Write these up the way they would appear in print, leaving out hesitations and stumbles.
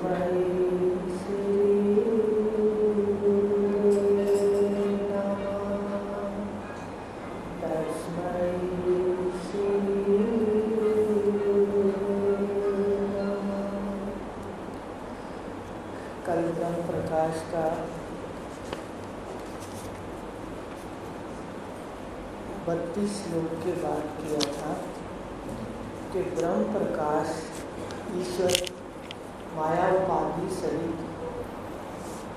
तस्मै श्री तस्मै श्री कल ब्रह्म प्रकाश का 32 श्लोक के बाद किया था कि ब्रह्म प्रकाश ईश्वर माया उपाधि सहित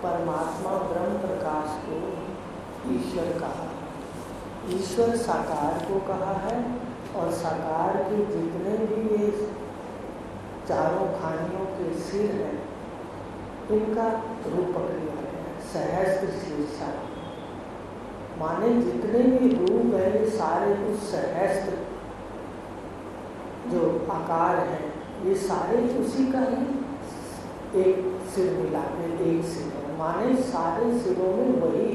परमात्मा ब्रह्म प्रकाश को ईश्वर कहा। ईश्वर साकार को कहा है और साकार के जितने भी ये चारों खानियों के सिर हैं इनका रूप पकड़ा है सहस्त्र शीर्षा, माने जितने भी रूप है ये सारे उस सहस्त्र जो आकार है ये सारे उसी का ही एक सिर मिला के एक सिर है, माने सारे सिरों में वही,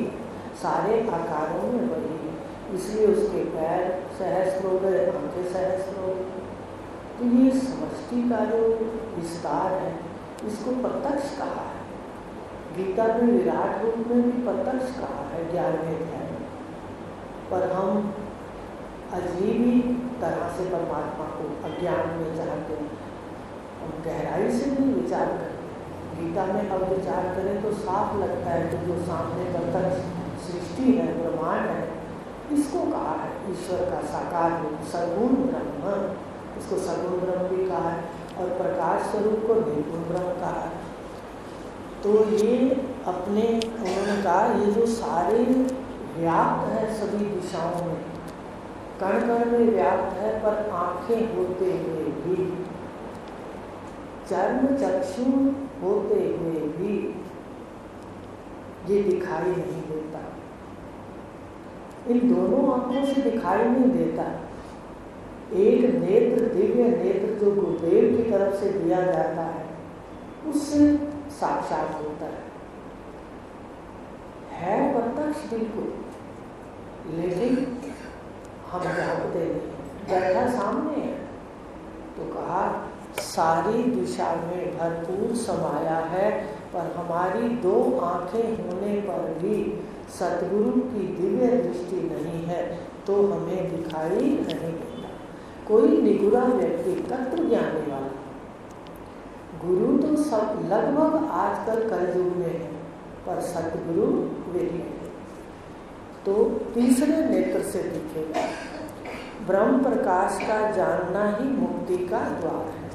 सारे आकारों में वही है। इसलिए उसके पैर सहस्त्र हो गए, आंखें सहस्त्र हो गए। तो ये समष्टि का जो विस्तार है इसको प्रत्यक्ष कहा है। गीता में विराट रूप में भी प्रत्यक्ष कहा है 11वें अध्याय में, पर हम अजीबी तरह से परमात्मा को अज्ञान में चाहते हैं, हम गहराई से नहीं विचार करते। गीता में अब विचार करें तो साफ लगता है कि जो सामने प्रत्यक्ष सृष्टि है, ब्रह्मांड है, इसको कहा है ईश्वर का साकार रूप सगुण ब्रह्म, इसको सगुण ब्रह्म भी कहा है और प्रकाश स्वरूप को निर्गुण ब्रह्म कहा है। तो ये अपने उन्होंने कहा ये जो सारे व्याप्त है सभी दिशाओं में, कण कण में व्याप्त है, पर आंखें होते हुए भी, चर्म चक्षु होते हुए भी ये दिखाई नहीं देता। इन दोनों आंखों से दिखाई नहीं देता। एक नेत्र, दिव्य नेत्र जो गुरुदेव की तरफ से दिया जाता है उससे साक्षात होता है प्रत्यक्ष बिल्कुल, लेकिन हम जानते नहीं। बैठा सामने है तो कहा सारी दिशा में भरपूर समाया है, पर हमारी 2 आंखें होने पर भी सतगुरु की दिव्य दृष्टि नहीं है तो हमें दिखाई नहीं देता। कोई निगुरा व्यक्ति तत्व जानने वाला, गुरु तो सब लगभग आजकल कलयुग में है, पर सतगुरु वे हैं तो तीसरे नेत्र से दिखेगा। ब्रह्म प्रकाश का जानना ही मुक्ति का द्वार है।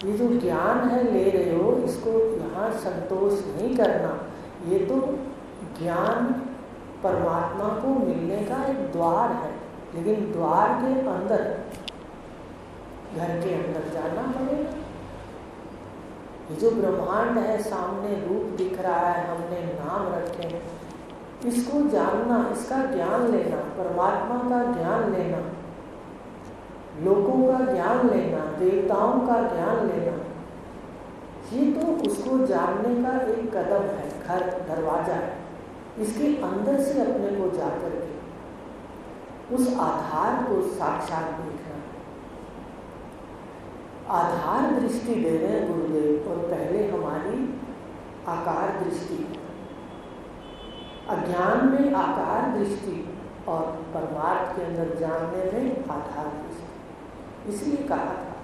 ये जो ज्ञान है ले रहे हो इसको यहाँ संतोष नहीं करना, ये तो ज्ञान परमात्मा को मिलने का एक द्वार है, लेकिन द्वार के अंदर, घर के अंदर जाना पड़ेगा। ये जो ब्रह्मांड है सामने रूप दिख रहा है, हमने नाम रखे हैं, इसको जानना, इसका ज्ञान लेना, परमात्मा का ज्ञान लेना, लोगों का ज्ञान लेना, देवताओं का ज्ञान लेना, ये तो उसको जानने का एक कदम है, घर दरवाजा है। इसके अंदर से अपने को जाकर के उस आधार को साक्षात देखना, आधार दृष्टि दे रहे हैं गुरुदेव। और पहले हमारी आकार दृष्टि, अज्ञान में आकार दृष्टि और परमार्थ के अंदर जानने में आधार दृष्टि। इसलिए कहा था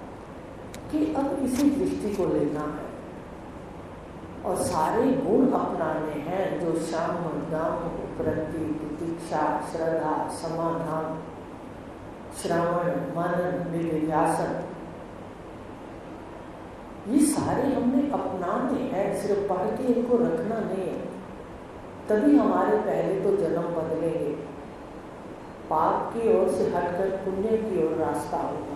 कि अब इसी दृष्टि को लेना है और सारे गुण अपनाने हैं जो शम दम उपरति प्रतीक्षा श्रद्धा समाधान श्रवण मनन निधिध्यासन, ये सारे हमने अपनाने हैं, सिर्फ पढ़ के इनको रखना नहीं है। तभी हमारे पहले तो जन्म बदलेंगे, पाप की ओर से हटकर पुण्य की ओर रास्ता होगा,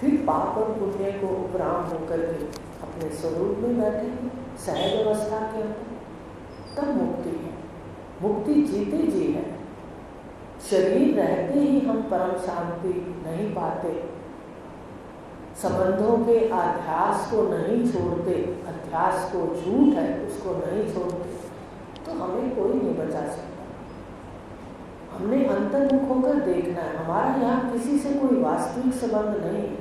फिर पाप और पुण्य को उपराम होकर के अपने स्वरूप में बैठेंगे सहज अवस्था के अंदर, तब मुक्ति है। मुक्ति जीते जी है। शरीर रहते ही हम परम शांति नहीं पाते, संबंधों के अध्यास को नहीं छोड़ते, अध्यास को झूठ है उसको नहीं छोड़ते, तो हमें कोई नहीं बचा सकता। हमने अंतर्मुख होकर देखना है। हमारा यहाँ किसी से कोई वास्तविक संबंध नहीं है।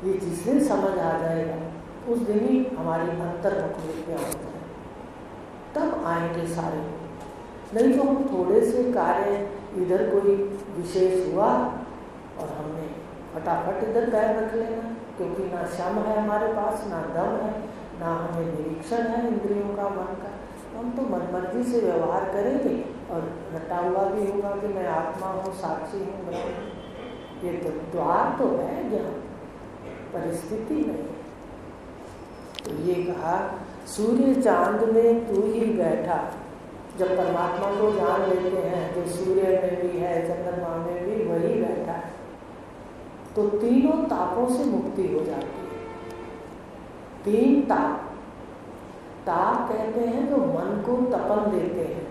ये जिसने समझ आ जाएगा उस दिन ही हमारी अंतर्मुख वृत्तियाँ हो जाए, तब आएंगे सारे। नहीं तो हम थोड़े से कार्य, इधर कोई विशेष हुआ और हमने फटाफट इधर पैर रख लेना, क्योंकि ना क्षम है हमारे पास, ना दम है, ना हमें निरीक्षण है इंद्रियों का, मन का। हम तो मनमर्जी से व्यवहार करेंगे और रटा हुआ भी होगा कि मैं आत्मा हूँ, साक्षी हूँ, ब्रह्म। ये तो द्वार तो है ज्ञान, परिस्थिति नहीं। तो ये कहा सूर्य चांद में तू ही बैठा। जब परमात्मा को जान लेते हैं, जो सूर्य में भी है, चंद्रमा में भी वही बैठा है, तो तीनों तापों से मुक्ति हो जाती है। 3 ताप, ताप कहते हैं जो मन को तपन देते हैं,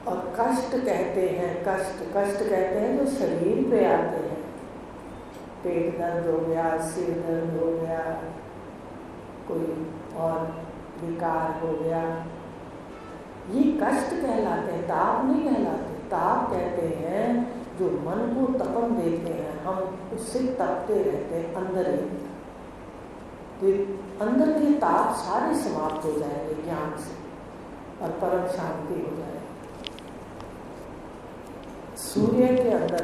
और कष्ट कहते हैं, कष्ट कहते हैं जो शरीर पे आते हैं। पेट दर्द हो गया, सिर दर्द हो गया, कोई और विकार हो गया, ये कष्ट कहलाते हैं, ताप नहीं कहलाते। ताप कहते हैं जो मन को तपन देते हैं, हम उससे तपते रहते हैं अंदर ही। तो अंदर के ताप सारे समाप्त हो जाएंगे ज्ञान से, और परम शांति हो जाएगी। सूर्य के अंदर,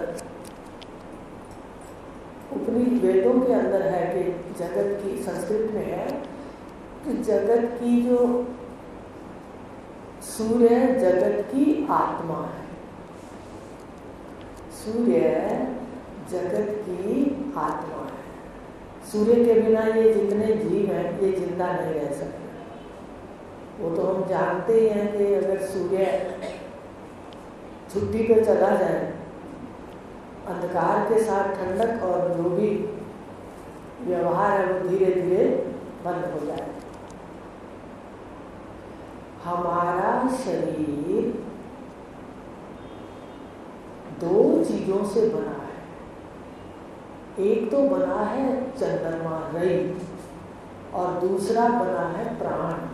उपनिषद वेदों के अंदर है कि जगत की, संस्कृत में है कि जगत की जो सूर्य जगत की आत्मा है। सूर्य जगत की आत्मा है। सूर्य के बिना ये जितने जीव हैं ये जिंदा नहीं रह सकते। वो तो हम जानते ही हैं कि अगर सूर्य छुट्टी पर चला जाए, अंधकार के साथ ठंडक और जो भी व्यवहार है वो धीरे धीरे बंद हो जाए। हमारा शरीर 2 चीजों से बना है। एक तो बना है चंद्रमा रई, और दूसरा बना है प्राण।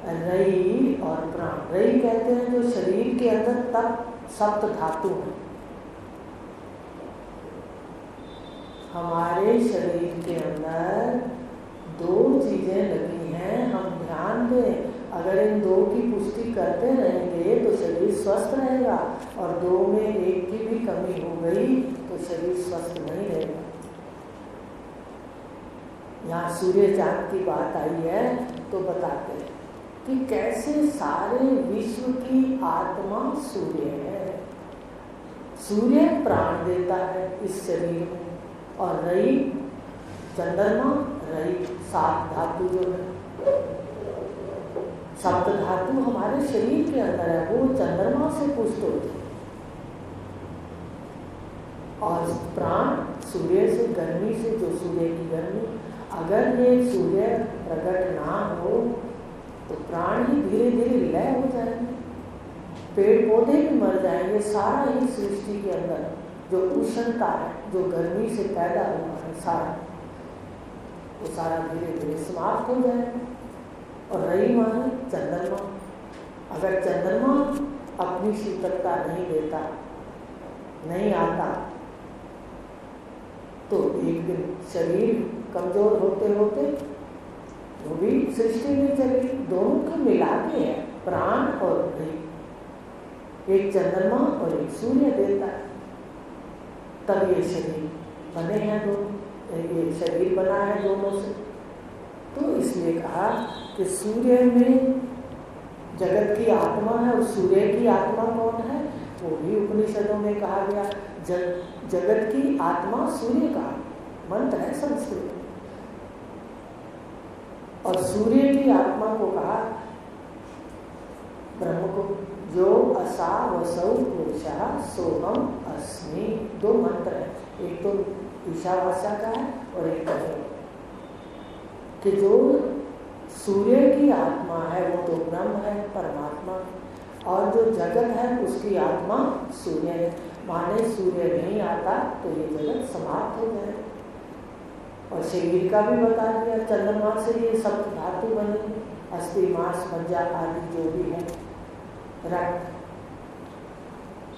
रई और प्राण, रई कहते हैं जो शरीर के अंदर तप सप्त धातु है। हमारे शरीर के अंदर 2 चीजें लगी हैं, हम ध्यान दें। अगर इन 2 की पुष्टि करते रहेंगे तो शरीर स्वस्थ रहेगा, और 2 में एक की भी कमी हो गई तो शरीर स्वस्थ नहीं रहेगा। यहाँ सूर्य चांद की बात आई है तो बताते हैं कि कैसे सारे विश्व की आत्मा सूर्य है। सूर्य प्राण देता है इस शरीर में, और रई चंद्रमा, रई 7 धातु जो है, 7 धातु हमारे शरीर के अंदर है, वो चंद्रमा से पुष्ट होती है। और प्राण सूर्य से, गर्मी से, जो सूर्य की गर्मी, अगर ये सूर्य प्रकट ना हो तो प्राण ही धीरे धीरे लय हो जाएंगे, पेड़ पौधे भी मर जाएंगे। सारा ही सृष्टि के अंदर जो उष्णता है, जो गर्मी से पैदा हुआ है, सारा वो सारा धीरे धीरे समाप्त हो जाएगा। और रही माने चंद्रमा, अगर चंद्रमा अपनी शीतलता नहीं देता, नहीं आता, तो एक दिन शरीर कमजोर होते होते वो भी सृष्टि नहीं चली। दोनों को मिला के है, प्राण और रई, एक चंद्रमा और एक सूर्य देता है, तब ये शरीर बने हैं दोनों, ये शरीर बना है दोनों से। तो इसलिए कहा कि सूर्य में जगत की आत्मा है, और सूर्य की आत्मा कौन है, वो भी उपनिषदों में कहा गया। जगत की आत्मा सूर्य का मंत्र है संस्कृत, और सूर्य की आत्मा को कहा ब्रह्म को, जो असा वसौ पुरुषा सोहम अस्मि। 2 मंत्र है, एक तो ईशावास्या का है और एक कहे कि जो सूर्य की आत्मा है वो तो ब्रह्म है, परमात्मा, और जो जगत है उसकी आत्मा सूर्य है। माने सूर्य नहीं आता तो ये जगत समाप्त हो जाए। और शरीर का भी बता दिया, चंद्रमा से ये सब धातु बनी, अस्थि, मांस, मज्जा आदि जो भी है, रक्त,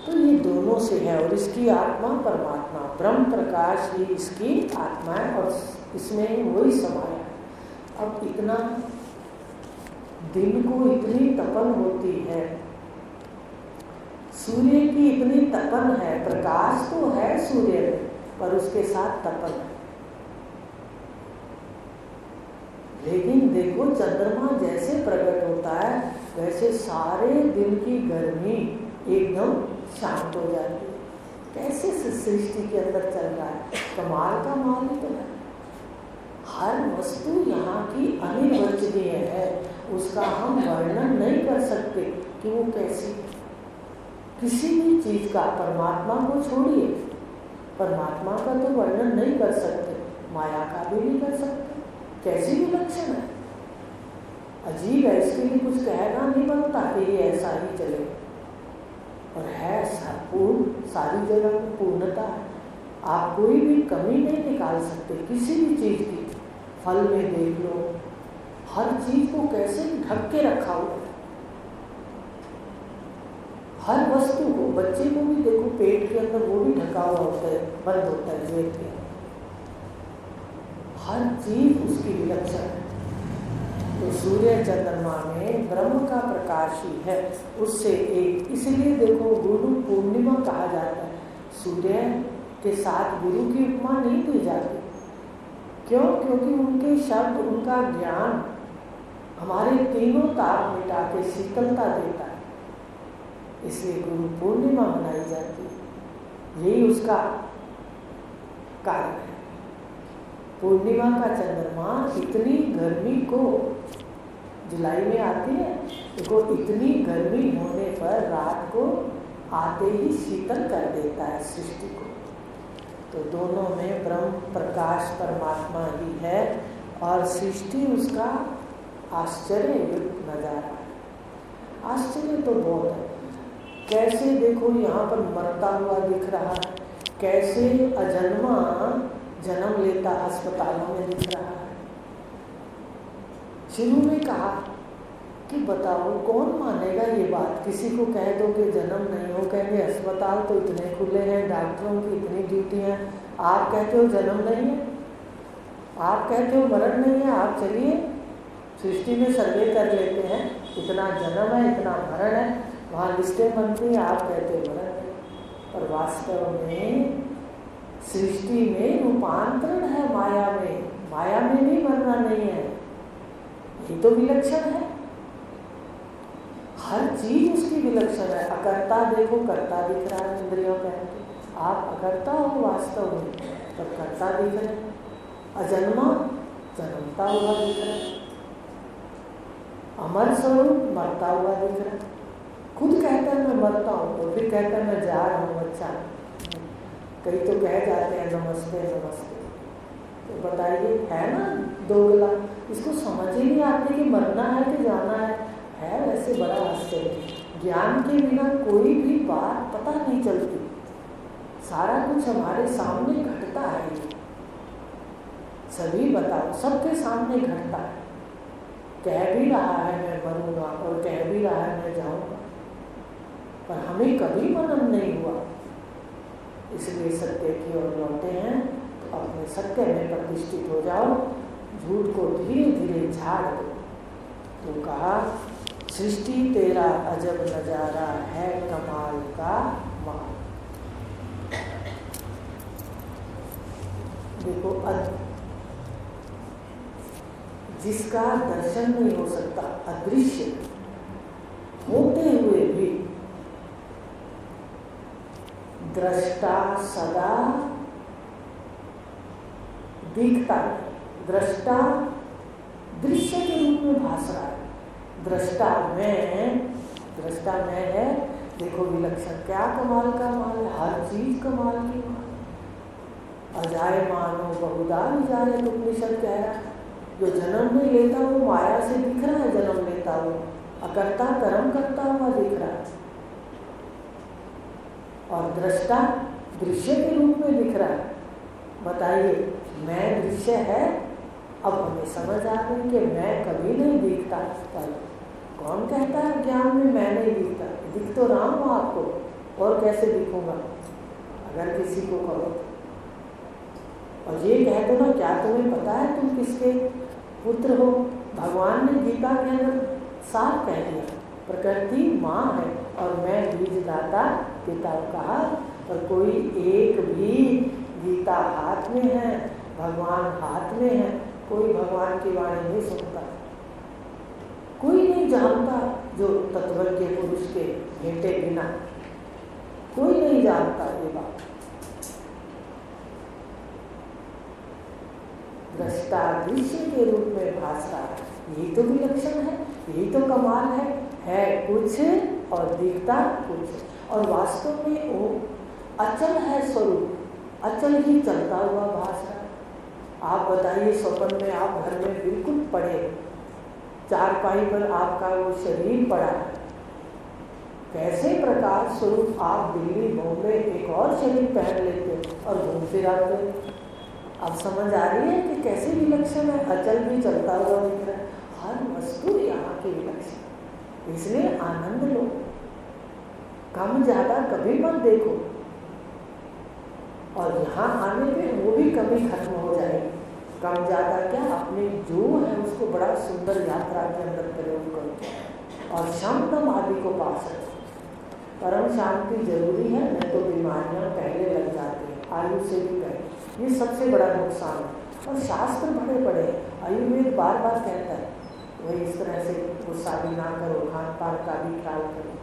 तो ये दोनों से है, और इसकी आत्मा परमात्मा ब्रह्म प्रकाश ही इसकी आत्मा है, और इसमें वही समाया है। अब इतना दिन को इतनी तपन होती है, सूर्य की इतनी तपन है, प्रकाश तो है सूर्य में पर उसके साथ तपन है। लेकिन देखो चंद्रमा जैसे प्रकट होता है वैसे सारे दिन की गर्मी एकदम शांत हो जाती है। कैसे सृष्टि के अंदर चल रहा है, कमाल का मालिक है। हर वस्तु यहाँ की अनिर्वचनीय है, उसका हम वर्णन नहीं कर सकते कि वो कैसी। किसी भी चीज का, परमात्मा को छोड़िए, परमात्मा का तो वर्णन नहीं कर सकते, माया का भी नहीं कर सकते। कैसी भी लक्षण है, अजीब है, इसके लिए कुछ कहना नहीं बनता कि ये ऐसा ही चले। और है पूर्ण, सारी जगह में पूर्णता है। आप कोई भी कमी नहीं निकाल सकते किसी भी चीज की। फल में देख लो, हर चीज को कैसे ढक के रखा हुआ है, हर वस्तु को। बच्चे को भी देखो पेट के अंदर वो भी ढका हुआ होता है, बंद होता है जेब के। हर चीज उसकी विलक्षण है। तो सूर्य चंद्रमा में ब्रह्म का प्रकाश ही है, उससे एक। इसलिए देखो गुरु पूर्णिमा कहा जाता है। सूर्य के साथ गुरु की उपमा नहीं दी जाती। क्यों? क्योंकि उनके शब्द, उनका ज्ञान हमारे तीनों ताप मिटा के शीतलता देता है, इसलिए गुरु पूर्णिमा मनाई जाती है। यही उसका कारण है। पूर्णिमा का चंद्रमा इतनी गर्मी को, जुलाई में आती है देखो, इतनी गर्मी होने पर रात को आते ही शीतल कर देता है सृष्टि को। तो दोनों में ब्रह्म प्रकाश परमात्मा ही है, और सृष्टि उसका आश्चर्य युक्त नजारा है। आश्चर्य तो बहुत है। कैसे देखो यहाँ पर मरता हुआ दिख रहा है, कैसे अजन्मा जन्म लेता अस्पतालों में दिख रहा है। शुरू में कहा कि बताओ कौन मानेगा ये बात, किसी को कह दो कि जन्म नहीं हो, कहेंगे अस्पताल तो इतने खुले हैं, डॉक्टरों की इतनी ड्यूटी है, आप कहते हो जन्म नहीं है, आप कहते हो मरण नहीं है। आप चलिए सृष्टि में सर्वे कर लेते हैं, इतना जन्म है, इतना मरण है, वहाँ लिस्टें बनती हैं, आप कहते हो मरण है। पर वास्तव में सृष्टि में रूपांतरण है, माया में भी मरना नहीं है। ये तो विलक्षण है, हर चीज उसकी विलक्षण है। अकर्ता देखो, कर्ता दिख रहा है इंद्रियों का, आप अकर्ता हो वास्तव में, तब कर्ता दिख रहे हैं। अजन्मा जन्मता हुआ दिख रहा है, अमर स्वरूप मरता हुआ दिख रहा है। खुद कहता है मैं मरता हूँ, तो फिर कहता है मैं जा रहा हूँ। अच्छा, कई तो कह जाते हैं नमस्ते नमस्ते, तो बताइए है ना दोगला, इसको समझ ही नहीं आती कि मरना है कि जाना है वैसे बड़ा आश्चर्य। ज्ञान के बिना कोई भी बात पता नहीं चलती, सारा कुछ हमारे सामने घटता है। सभी बताओ, सबके सामने घटता है। कह भी रहा है मैं मरूंगा और कह भी रहा है मैं जाऊंगा, पर हमें कभी मनन नहीं हुआ। इसलिए सत्य की ओर लौटे हैं तो अपने सत्य में प्रतिष्ठित हो जाओ, झूठ को धीरे धीरे झाड़ दो। तो कहा सृष्टि तेरा अजब नजारा है, कमाल का माल। देखो जिसका दर्शन नहीं हो सकता, अदृश्य होते हुए भी दृष्टा सदा दिखता है। दृष्टा दृश्य के रूप में भास रहा है। दृष्टा में है। देखो विलक्षण, क्या कमाल का माल है, हर चीज कमाल की माल। अजाय मानो बहुधा विजाय, उपनिषद कह रहा है। जो जन्म नहीं लेता वो माया से दिख रहा है, जन्म लेता वो अकर्ता कर्म करता हुआ दिख रहा है। और दृष्टा दृश्य के रूप में दिख रहा है। बताइए, मैं दृश्य है। अब हमें समझ आ गई कि मैं कभी नहीं दिखता। पर कौन कहता है ज्ञान में मैं नहीं दिखता? दिख तो रहा हूँ आपको, और कैसे दिखूंगा अगर किसी को कहो। और ये कह दो ना, क्या तुम्हें पता है तुम किसके पुत्र हो? भगवान ने गीता के अंदर साफ कह दिया, प्रकृति माँ है और मैं बीजदाता पिता कहा। पर कोई एक भी गीता हाथ में है, भगवान हाथ में है, कोई भगवान की वाणी नहीं सुनता, कोई नहीं जानता जो तत्वज्ञ पुरुष के भेंटे बिना, कोई नहीं जानता ये बात। दृष्टा दृश्य के रूप में भास रहा है, यही तो विलक्षण है, यही तो कमाल है कुछ और दिखता कुछ। और वास्तव में वो अचल है स्वरूप, अचल ही चलता हुआ भास रहा है। आप बताइए, स्वप्न में आप घर में बिल्कुल पड़े, चारपाई पर आपका वो शरीर पड़ा है, कैसे प्रकाश स्वरूप आप दिल्ली बॉम्बे एक और शरीर पहन लेते और घूम फिर आते। अब समझ आ रही है कि कैसे विलक्षण है, अचल भी चलता हुआ दिख रहा है, हर वस्तु यहाँ की विलक्षण। इसलिए आनंद लो, कम ज्यादा कभी मत देखो, और यहाँ आने पे वो भी कभी खत्म हो जाएगी। कम ज्यादा क्या, अपने जो है उसको बड़ा सुंदर यात्रा के अंदर प्रयोग करो और शम आदि को पा सको। परम शांति जरूरी है, नहीं तो बीमारियां पहले लग जाती हैं, आयु से भी पहले। ये सबसे बड़ा नुकसान है। और शास्त्र बड़े बड़े, आयुर्वेद बार बार कहता है वही इस तरह से गुस्सा भी ना करो, खान पान का भी ख्याल करो,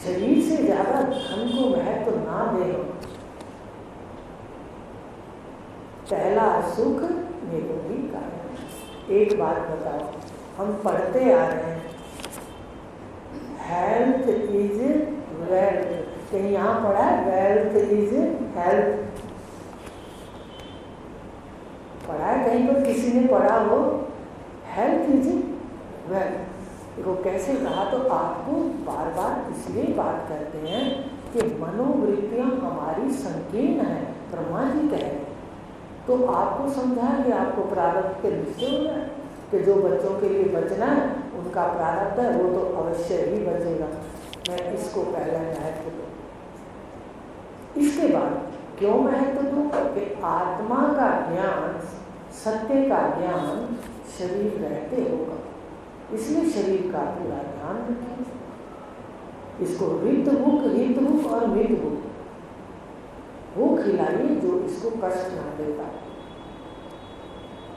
शरीर से ज्यादा धन को महत्व तो ना दे। पहला सुख निरोगी कारण। एक बात बताओ, हम पढ़ते आ रहे हैं हेल्थ इज वेल्थ, कहीं यहाँ पढ़ा है वेल्थ इज हेल्थ? पढ़ा है कहीं पर? किसी ने पढ़ा हो हेल्थ इज वेल्थ? देखो कैसे कहा। तो आपको बार बार इसलिए बात करते हैं कि मनोवृत्तियां हमारी संकीर्ण है, ब्रह्मा जी कह रहे हैं। तो आपको समझाया कि आपको प्रारब्ध के निश्चय हो जाए कि जो बच्चों के लिए बचना है उनका प्रारब्ध है, वो तो अवश्य ही बचेगा। मैं इसको पहले महत्व दूँ। इसके बाद क्यों महत्व दूँ? कि आत्मा का ज्ञान, सत्य का ज्ञान शरीर रहते होगा, इसलिए शरीर का पूरा ध्यान रखें। इसको हित और मित भूख वो खिलाइए जो इसको कष्ट ना देता।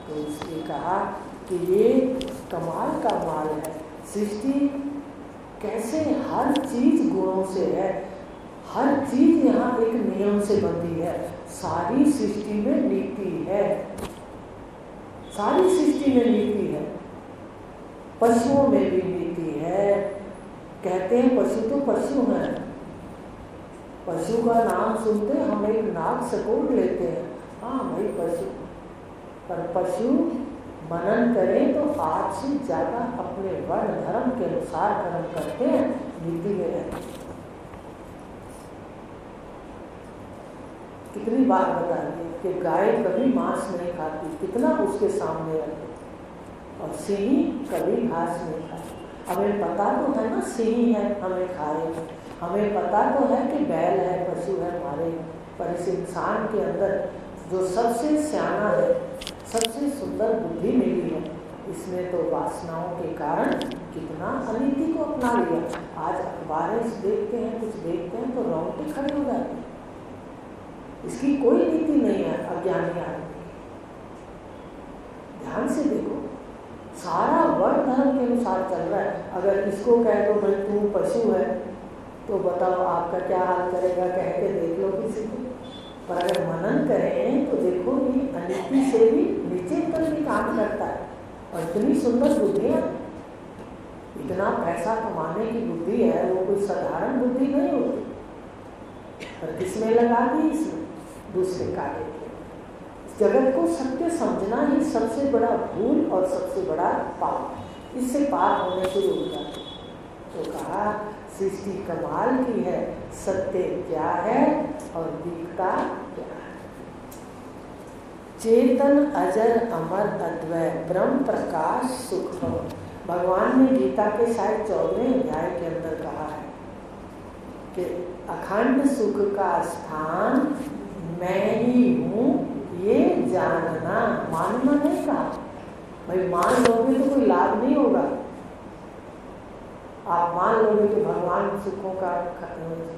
तो इसलिए कहा कि ये कमाल का माल है। सृष्टि कैसे हर चीज गुणों से है, हर चीज यहाँ एक नियम से बंधी है। सारी सृष्टि में नीति है, सारी सृष्टि में नीति है। पशुओं में भी नीति है। कहते हैं पशु तो पशु हैं, पशु का नाम सुनते हम एक नाक सकोड़ लेते हैं, हाँ भाई पशु। पर पशु मनन करें तो आज से ज्यादा अपने वर्ण धर्म के अनुसार कर्म करते हैं, नीति में रहते हैं। कितनी बार बता दी कि गाय कभी मांस नहीं खाती, कितना उसके सामने रखते, और सिंही कभी घास नहीं खाती। हमें पता तो है ना सिंही है, हमें खाए, हमें पता तो है कि बैल है, पशु है हमारे। पर इस इंसान के अंदर जो सबसे सियाना है, सबसे सुंदर बुद्धि मिली है, इसने तो वासनाओं के कारण कितना अनीति को अपना लिया। आज अखबारें देखते हैं, कुछ देखते हैं तो रोंगटे खड़े हो जाते हैं। इसकी कोई नीति नहीं है अज्ञानी आदमी। ध्यान से देखो, सारा वर्ण धर्म के अनुसार चल रहा है। अगर इसको कह दो भाई तू पशु है, तो बताओ आपका क्या हाल करेगा, कह के देख लो किसी को। पर अगर मनन करें तो देखो ये अनीति से भी नीचे तक भी काम करता है। और इतनी सुंदर बुद्धियाँ, इतना पैसा कमाने की बुद्धि है, वो कोई साधारण बुद्धि नहीं होती। पर किसमें लगा दी? इसमें दूसरे कार्य के। जगत को सत्य समझना ही सबसे बड़ा भूल और सबसे बड़ा पाप। इससे पाप होने शुरू हो जाते। तो कहा सृष्टि कमाल की है, सत्य क्या है और दिखता क्या है। चेतन अजर अमर अद्वय ब्रह्म प्रकाश सुख भगवान ने गीता के शायद 14वें अध्याय के अंदर कहा है कि अखंड सुख का स्थान मैं ही हूँ, ये जानना। मानना नहीं कहा भाई, मान लोगे तो कोई लाभ नहीं होगा। आप मान लोगे कि भगवान सुखों का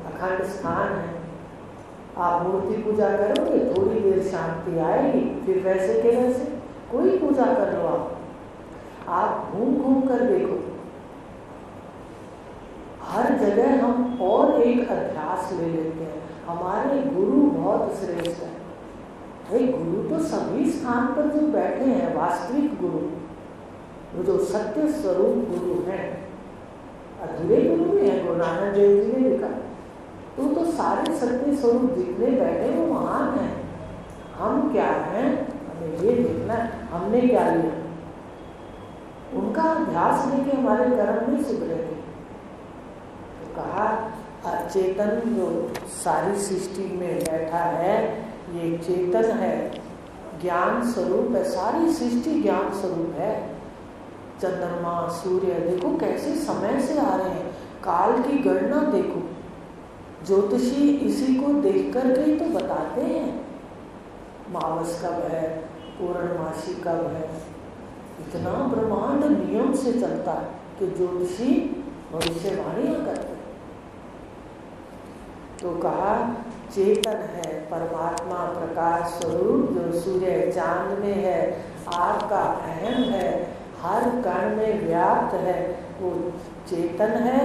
अखंड स्थान है, आप मूर्ति पूजा करोगे, थोड़ी देर शांति आएगी, फिर वैसे के वैसे कोई पूजा कर लो। आप घूम घूम कर देखो, हर जगह हम और एक अभ्यास ले लेते हैं। हमारे गुरु बहुत श्रेष्ठ है भाई। गुरु तो सभी स्थान पर जो बैठे हैं, वास्तविक गुरु, वो जो सत्य स्वरूप गुरु हैं, अधूरे गुरु भी है। गुरु नानक देव जी ने लिखा तो सारे सत्य स्वरूप जितने बैठे वो महान है। हम क्या हैं, हमें ये देखना हमने क्या लिया। उनका अभ्यास लेके हमारे कर्म नहीं सुधरेंगे। तो कहा अचेतन जो सारी सृष्टि में बैठा है, ये चेतन है, ज्ञान स्वरूप है। सारी सृष्टि ज्ञान स्वरूप है। चंद्रमा सूर्य देखो कैसे समय से आ रहे हैं, काल की गणना देखो। ज्योतिषी इसी को देख कर के तो बताते हैं मावस कब है, पूर्णमासी कब है। इतना ब्रह्मांड नियम से चलता है कि ज्योतिषी भविष्यवाणियां करते हैं। तो कहा चेतन है परमात्मा प्रकाश स्वरूप, जो सूर्य चांद में है, आपका अहम है, हर कण में व्याप्त है, वो चेतन है,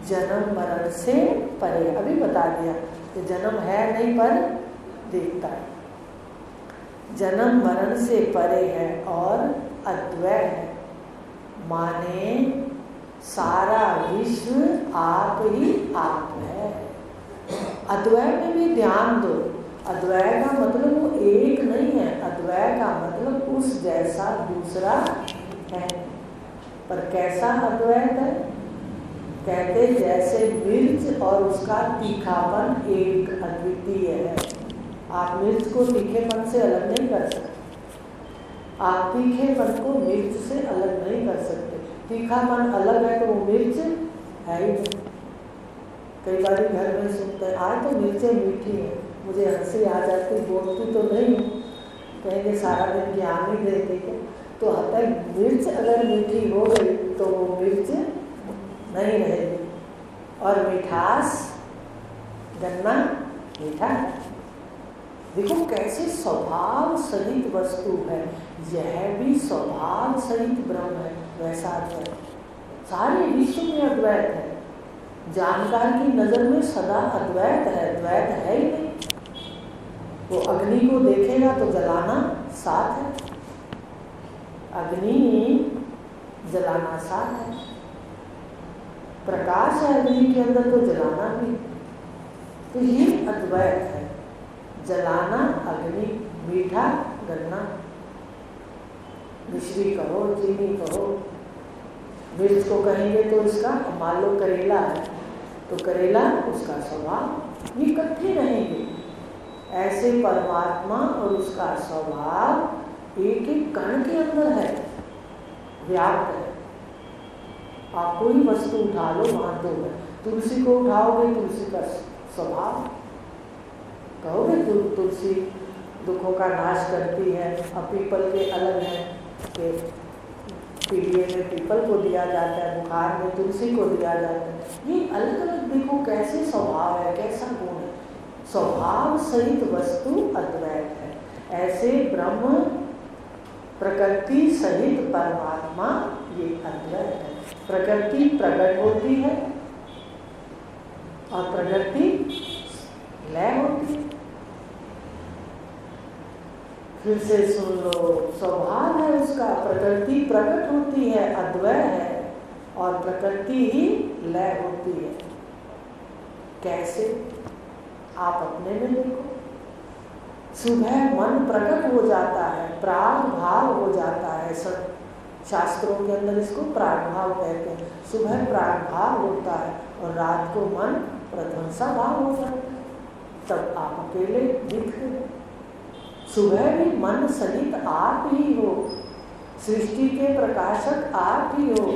जन्म मरण से परे। अभी बता दिया कि जन्म है नहीं पर देखता है, जन्म मरण से परे है और अद्वय है। माने सारा विश्व आप ही आप है। अद्वय में भी ध्यान दो। अद्वय का मतलब वो एक नहीं है, अद्वय का मतलब उस जैसा दूसरा है। पर कैसा अद्वैत है? कहते जैसे मिर्च और उसका तीखापन एक अद्वितीय है। आप मिर्च को तीखेपन से अलग नहीं कर सकते, आप तीखेपन को मिर्च से अलग नहीं कर सकते। तीखापन अलग है तो वो मिर्च है ही नहीं। कई बार घर में सुनते हैं आज तो मिर्चें मीठी हैं, मुझे हंसी आ जाती, बोलती तो नहीं हूँ, कहेंगे सारा दिन ज्ञान ही देते क्या। तो तक मिर्च अगर मीठी हो गई तो वो मिर्च नहीं रहेगी। और मिठास, गन्ना मीठा है। देखो कैसे स्वभाव सहित वस्तु है, यह भी स्वभाव सहित ब्रह्म है। वैसा अद्वैत सारे विश्व में अद्वैत है। जानकार की नजर में सदा अद्वैत है, द्वैत है ही नहीं। वो अग्नि को देखेगा तो जलाना साथ है, अग्नि जलाना साथ है। प्रकाश है अग्नि के अंदर तो जलाना भी। तो ये अद्वैत है, जलाना अग्नि, मीठा गन्ना, मिश्री कहो चीनी कहो। मिर्च को कहेंगे तो इसका, मान लो करेला है तो करेला उसका स्वभाव, ये इकट्ठे रहेंगे। ऐसे परमात्मा और उसका स्वभाव एक एक कण के अंदर है, व्याप्त है। आप कोई वस्तु उठा लो वहां दो है। तुलसी को उठाओगे, तुलसी का स्वभाव कहोगे तुलसी दुखों का नाश करती है। अब पीपल के अलग है कि पीलिए में पीपल को दिया जाता है, बुखार में तुलसी को दिया जाता है। ये अलग अलग देखो कैसे स्वभाव है, कैसा गुण है। स्वभाव सहित वस्तु अद्वैत है। ऐसे ब्रह्म प्रकृति सहित परमात्मा ये अद्वैत है। प्रकृति प्रकट होती है और प्रकृति लय होती है। फिर से सुन लो, स्वभाव है उसका, प्रकृति प्रकट होती है, अद्वय है, और प्रकृति ही लय होती है। कैसे? आप अपने में देखो। सुबह मन प्रकट हो जाता है, प्राग भाव हो जाता है। शास्त्रों के अंदर इसको प्राग भाव कहते हैं। सुबह प्राग भाव होता है और रात को मन प्रध्वंसा भाव हो जाता है, तब आप अकेले दिख गए। सुबह भी मन सहित आप ही हो, सृष्टि के प्रकाशक आप ही हो।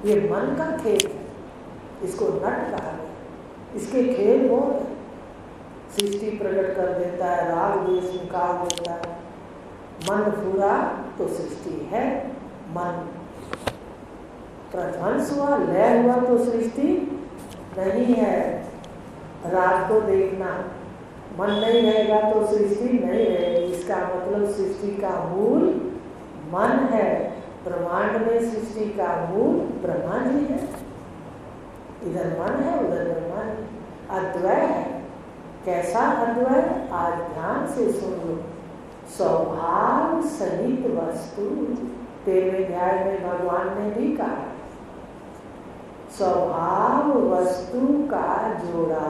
ये मन का खेल है, इसको नट कहा गया। इसके खेल बहुत है। सृष्टि प्रकट कर देता है, राग द्वेष निकाल देता है। मन पूरा तो सृष्टि है। मन प्रध्वंस हुआ, लय हुआ तो सृष्टि नहीं है। राग को देखना, मन नहीं रहेगा तो सृष्टि नहीं रहेगी। इसका मतलब सृष्टि का मूल मन है। ब्रह्मांड में सृष्टि का मूल ब्रह्मा जी है। इधर मन है, उधर ब्रह्मा जी। अद्वय है। कैसा अद्वय? आज ध्यान से सुन लो। स्वभाव सहित वस्तु, 13वें अध्याय में भगवान ने भी कहा, स्वभाव वस्तु का जोड़ा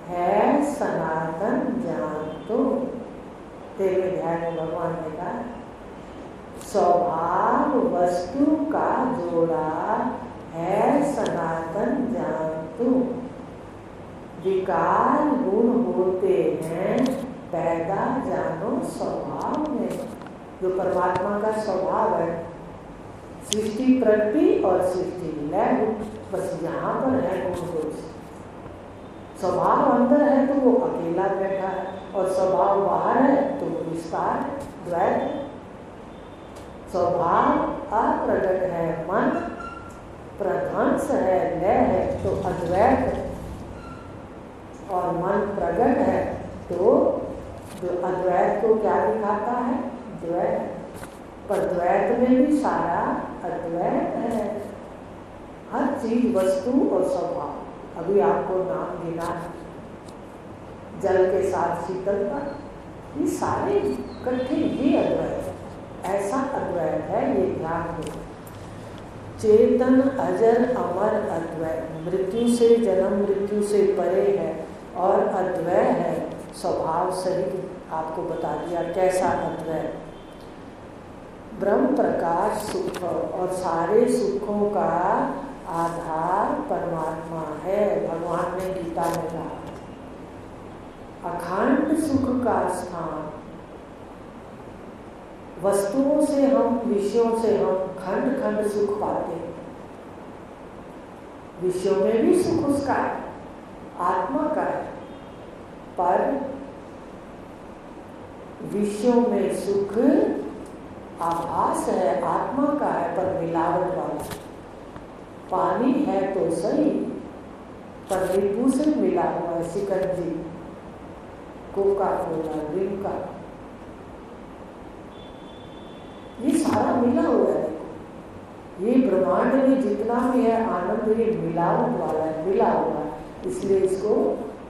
है सनातन जान तो। 13वें अध्याय में भगवान ने कहा, स्वभाव वस्तु का जोड़ा है सनातन जान तो। विकार गुण होते हैं पैदा जानो स्वभाव में। जो परमात्मा का स्वभाव है, सृष्टि प्रकृति और सृष्टि लय, बस यहाँ पर है गुण दोष। स्वभाव अंदर है तो वो अकेला बैठा है, और स्वभाव बाहर है तो वो विस्तार है, द्वैत है। स्वभाव अप्रगट है मन, प्रध्वंस है लय है तो अद्वैत है। और मन प्रगट है तो जो अद्वैत को क्या दिखाता है? द्वैत। पर द्वैत में भी सारा अद्वैत है। हर चीज वस्तु और स्वभाव। अभी आपको नाम गिना है, जल के साथ शीतलता, ये सारे इकट्ठे ये अद्वैत है। ऐसा अद्वैत है, ये ध्यान दो। चेतन अजर अमर अद्वैत, मृत्यु से जन्म मृत्यु से परे है और अद्वैत है। स्वभाव सहित आपको बता दिया कैसा अद्वैत। ब्रह्म प्रकाश सुख, और सारे सुखों का आधार परमात्मा है। भगवान ने गीता में कहा, अखंड सुख का स्थान। वस्तुओं से हम, विषयों से हम खंड खंड सुख पाते हैं। विषयों में भी सुख उसका है, आत्मा का है। पर विषयों में सुख आभास है, आत्मा का है, पर मिलावट वाला। पानी है तो सही, पर नींबू से मिला हुआ है, शिकंजी, कोका कोला, लिम्का, ये सारा मिला हुआ है। ये ब्रह्मांड में जितना भी है आनंद, ये मिलावट वाला है, मिला हुआ है। इसलिए इसको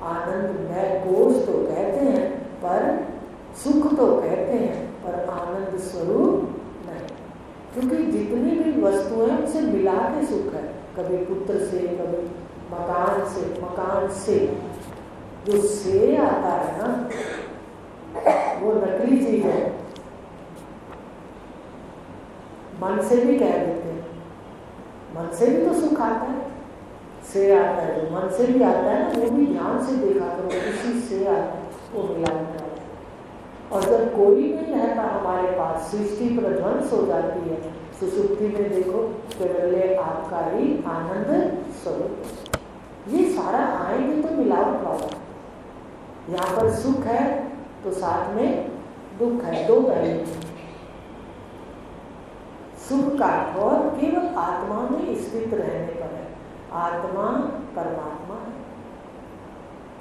आनंदमय कोश तो कहते हैं, पर सुख तो कहते हैं, पर आनंद स्वरूप नहीं। क्योंकि जितनी भी वस्तुएं उनसे मिला के सुख है। कभी पुत्र से, कभी मकान से जो से आता है ना, वो नकली चीज है। मन से भी कह देते हैं, मन से भी तो सुख आता है, से आता है। जो मन से भी आता है ना, वो भी ध्यान से देखा करो, किसी से आता है, वो मिला है। और जब कोई नहीं रहता हमारे पास, सृष्टि प्रध्वंस हो जाती है, सुसुप्ति में देखो केवल आपका ही आनंद स्वरूप। ये सारा आएंगे तो मिलावट वाला। यहाँ पर सुख है तो साथ में दुख है, दो पहलू। सुख का और केवल आत्मा में स्थित रहने पर है। आत्मा परमात्मा है।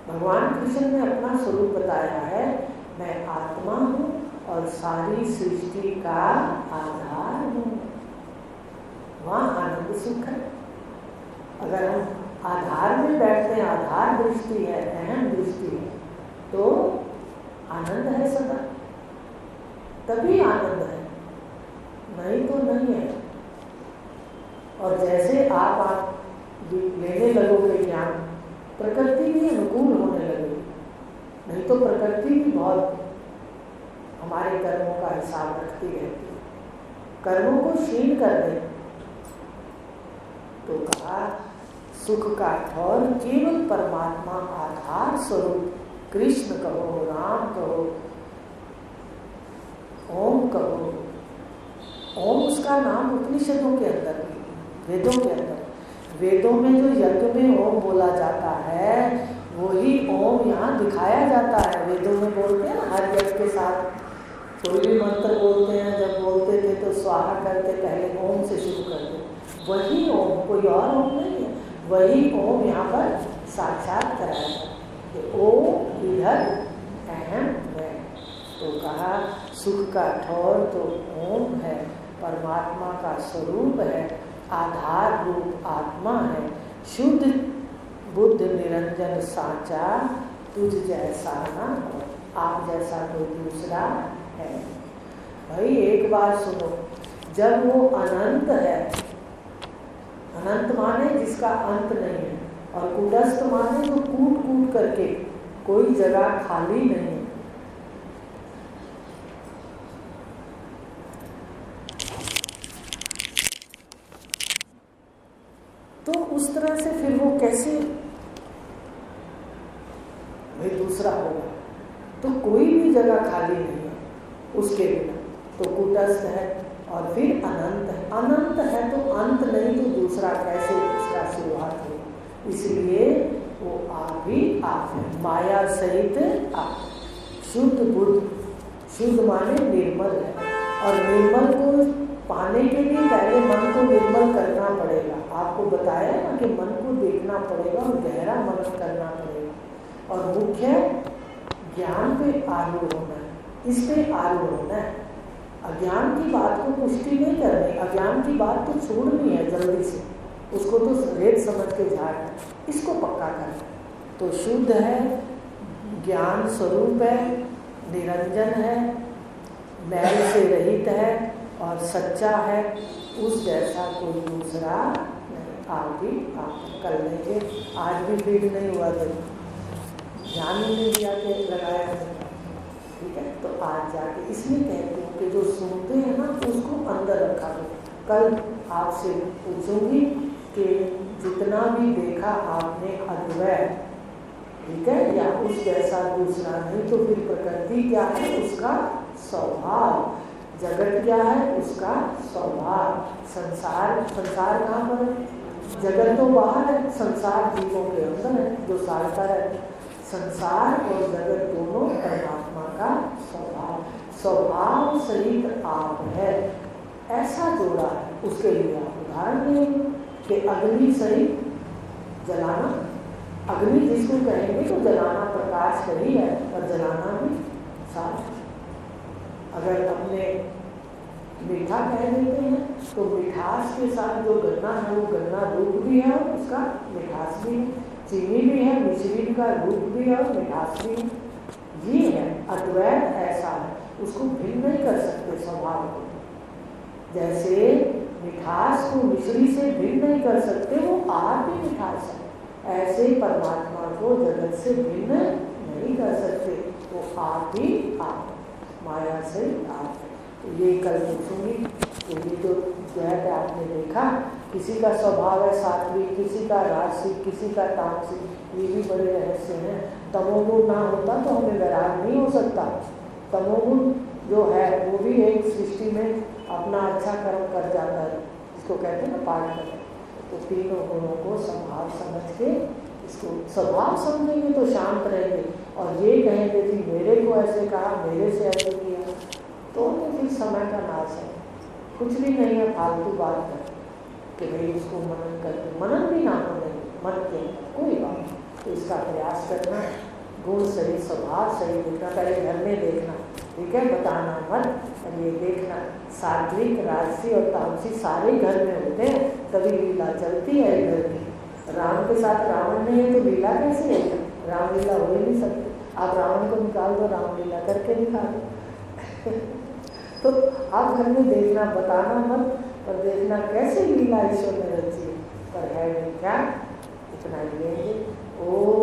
भगवान कृष्ण ने अपना स्वरूप बताया है, मैं आत्मा हूँ और सारी सृष्टि का आधार हूँ। वहाँ आनंद सुख है। अगर हम आधार में बैठते हैं, आधार दृष्टि है, अहम दृष्टि है, तो आनंद है सदा, तभी आनंद है, नहीं तो नहीं है। और जैसे आप लेने लगोगे ज्ञान, प्रकृति भी अनुकूल होने लगेगी। नहीं तो प्रकृति भी बहुत हमारे कर्मों का हिसाब रखती रहती है। कर्मों को क्षीण कर दे तो कहा, सुख का ठौर केवल परमात्मा आधार स्वरूप, कृष्ण कहो, राम कहो, ओम कहो। ओम उसका नाम उपनिषदों के अंदर भी, वेदों के अंदर। वेदों में जो यज्ञ में ओम बोला जाता है वही ओम यहाँ दिखाया जाता है। वेदों में बोलते हैं ना, हर यज्ञ के साथ कोई भी मंत्र बोलते हैं, जब बोलते थे तो स्वाहा करते पहले ओम से शुरू करते, वही ओम, कोई और ओम नहीं है, वही ओम यहाँ पर साक्षात कराया कि ओम इधर अहम है। तो कहा सुख का ठौर तो ओम है, परमात्मा का स्वरूप है, आधार रूप आत्मा है, शुद्ध बुद्ध निरंजन साचा, तुझ जैसा ना हो, आप जैसा कोई दूसरा है। भाई एक बात सुनो, जब वो अनंत है, अनंत माने जिसका अंत नहीं है, और कूटस्थ माने जो कूट कूट करके कोई जगह खाली नहीं है। तो उस तरह से फिर वो कैसे भाई दूसरा होगा? तो कोई भी जगह खाली नहीं है उसके बिना। तो कूटस्थ है और फिर अनंत है। अनंत है तो अंत नहीं, तो दूसरा कैसे उसका शुरुआत हो? इसलिए वो आप ही आप है, माया सहित आप, शुद्ध बुद्ध। शुद्ध माने निर्मल है, और निर्मल को पाने के लिए पहले मन को निर्मल करना पड़ेगा। आपको बताया ना कि मन को देखना पड़ेगा और गहरा मनन करना पड़ेगा, और मुख्य ज्ञान पे आरूढ़ होना है, इस पे आरूढ़ होना है। अज्ञान की बात को पुष्टि नहीं करनी, अज्ञान की बात तो छोड़नी है जल्दी से, उसको तो रेत समझ के झाड़ना, इसको पक्का करना। तो शुद्ध है, ज्ञान स्वरूप है, निरंजन है, मैल से रहित है और सच्चा है, उस जैसा कोई दूसरा नहीं। आप भी आप कर लेंगे। आज भी भीड़ नहीं हुआ तो ध्यान ही नहीं दिया कि लगाया, ठीक है? तो आज जाके इसलिए कहती हूँ कि जो सुनते हैं ना उसको अंदर रखा दो। कल आपसे पूछूंगी कि जितना भी देखा आपने अद्वैय, ठीक है, या उस जैसा दूसरा नहीं, तो फिर प्रकृति क्या है? उसका स्वभाव। जगत क्या है? उसका स्वभाव। संसार, संसार कहाँ पर है? जगत तो बाहर है, संसार जीवों के अंदर है जो सारता है। संसार और जगत दोनों परमात्मा का स्वभाव, स्वभाव सहित आप है, ऐसा जोड़ा है। उसके लिए आप उदाहरण देंगे कि अग्नि सहित जलाना, अग्नि जिसको कहेंगे तो जलाना प्रकाश का ही है, और जलाना भी साथ। अगर अपने मीठा कह देते हैं तो मिठास के साथ जो गन्ना है वो गन्ना रूप भी है और उसका मिठास भी है, चीनी भी है, मिश्री का रूप भी है और मिठास भी है। ये है अद्वैत, ऐसा है, उसको भिन्न नहीं कर सकते स्वभाव को। जैसे मिठास को मिश्री से भिन्न नहीं कर सकते, वो आप ही मिठास है, ऐसे परमात्मा को जगत से भिन्न नहीं कर सकते, वो आप ही आप, माया से आप। तो ये कल पूछूंगी। तो ये जो द्वैत आपने देखा, किसी का स्वभाव है सात्विक, किसी का राजसिक, किसी का तामसिक, ये भी बड़े रहस्य हैं। तमोगुण ना होता तो हमें वैराग नहीं हो सकता। तमोगुण जो है वो भी एक सृष्टि में अपना अच्छा कर्म कर जाता है, जिसको कहते हैं ना पाठ कर। तो तीनों गुणों को स्वभाव समझ के, इसको स्वभाव समझेंगे तो शांत रहेंगे, और ये कहेंगे कि मेरे को ऐसे कहा, मेरे से ऐसे किया, तो फिर समय का नाश है। कुछ भी नहीं है, फालतू बात है कि भाई उसको मनन करते, मनन भी ना होने मन के कोई बात। तो इसका प्रयास करना, गुण सही, स्वभाव सही देखना, पहले घर में देखना, ठीक है, बताना मत। और ये देखना सात्विक, राजसी और तामसी सारे घर में होते हैं, तभी लीला चलती है घर की। राम के साथ रावण नहीं है तो लीला कैसे है? रामलीला हो ही नहीं सकती। आप रावण को निकाल दो, रामलीला करके दिखा दो। तो आप घर में देखना, बताना मत, पर देखना कैसे लीला ईश्वर ने रची, पर है नहीं क्या, इतना ही लेंगे। ओ